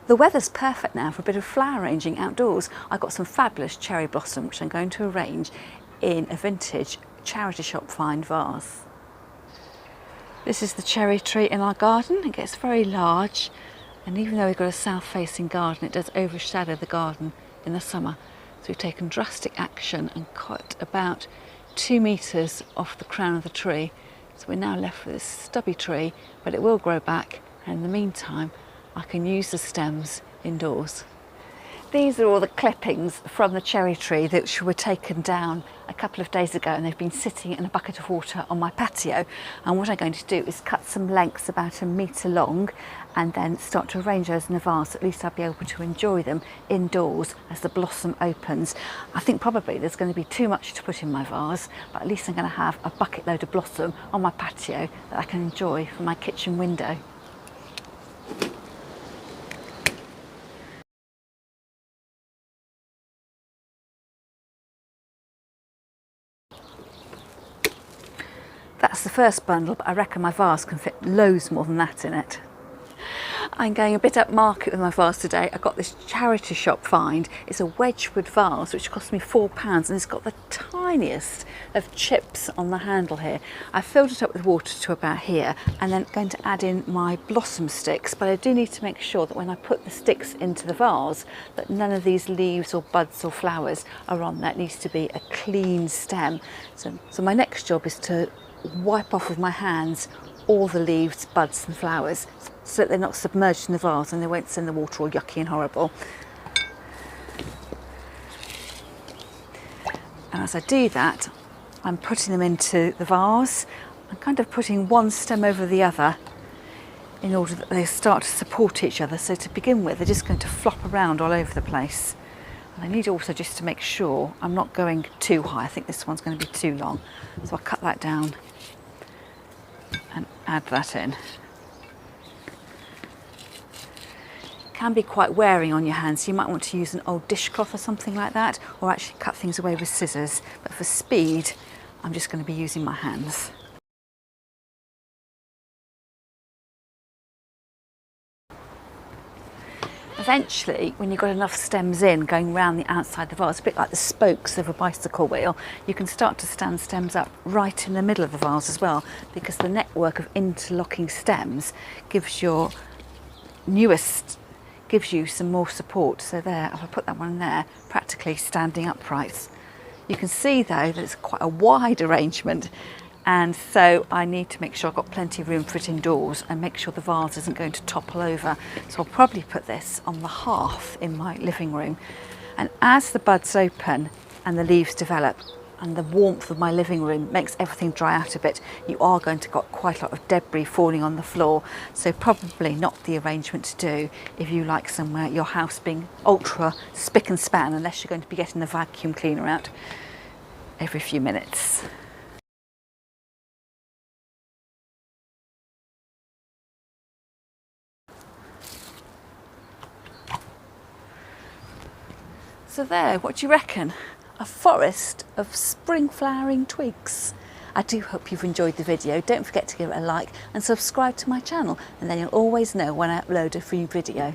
The weather's perfect now for a bit of flower arranging outdoors. I've got some fabulous cherry blossom which I'm going to arrange in a vintage charity shop find vase. This is the cherry tree in our garden. It gets very large, and even though we've got a south facing garden, it does overshadow the garden in the summer. So we've taken drastic action and cut about 2 meters off the crown of the tree. So we're now left with this stubby tree, but it will grow back, and in the meantime I can use the stems indoors. These are all the clippings from the cherry tree that were taken down a couple of days ago, and they've been sitting in a bucket of water on my patio. And what I'm going to do is cut some lengths about 1 metre long and then start to arrange those in a vase. At least I'll be able to enjoy them indoors as the blossom opens. I think probably there's going to be too much to put in my vase, but at least I'm going to have a bucket load of blossom on my patio that I can enjoy from my kitchen window. That's the first bundle, but I reckon my vase can fit loads more than that in it. I'm going a bit upmarket with my vase today. I got this charity shop find. It's a Wedgwood vase which cost me £4, and it's got the tiniest of chips on the handle here. I filled it up with water to about here, and then going to add in my blossom sticks, but I do need to make sure that when I put the sticks into the vase that none of these leaves or buds or flowers are on there. It needs to be a clean stem. So my next job is to wipe off with my hands all the leaves, buds and flowers so that they're not submerged in the vase and they won't send the water all yucky and horrible. And as I do that, I'm putting them into the vase. I'm kind of putting one stem over the other in order that they start to support each other. So to begin with, they're just going to flop around all over the place. And I need also just to make sure I'm not going too high. I think this one's going to be too long. So I'll cut that down and add that in. It can be quite wearing on your hands, so you might want to use an old dishcloth or something like that, or actually cut things away with scissors. But for speed, I'm just going to be using my hands. Eventually, when you've got enough stems in going round the outside of the vase, a bit like the spokes of a bicycle wheel, you can start to stand stems up right in the middle of the vase as well, because the network of interlocking stems gives you some more support. So there, if I put that one there, practically standing upright. You can see though that it's quite a wide arrangement, and so I need to make sure I've got plenty of room for it indoors and make sure the vase isn't going to topple over. So I'll probably put this on the hearth in my living room, and as the buds open and the leaves develop and the warmth of my living room makes everything dry out a bit, you are going to get quite a lot of debris falling on the floor. So probably not the arrangement to do if you like somewhere your house being ultra spick and span, unless you're going to be getting the vacuum cleaner out every few minutes. So there, what do you reckon? A forest of spring flowering twigs. I do hope you've enjoyed the video. Don't forget to give it a like and subscribe to my channel, and then you'll always know when I upload a free video.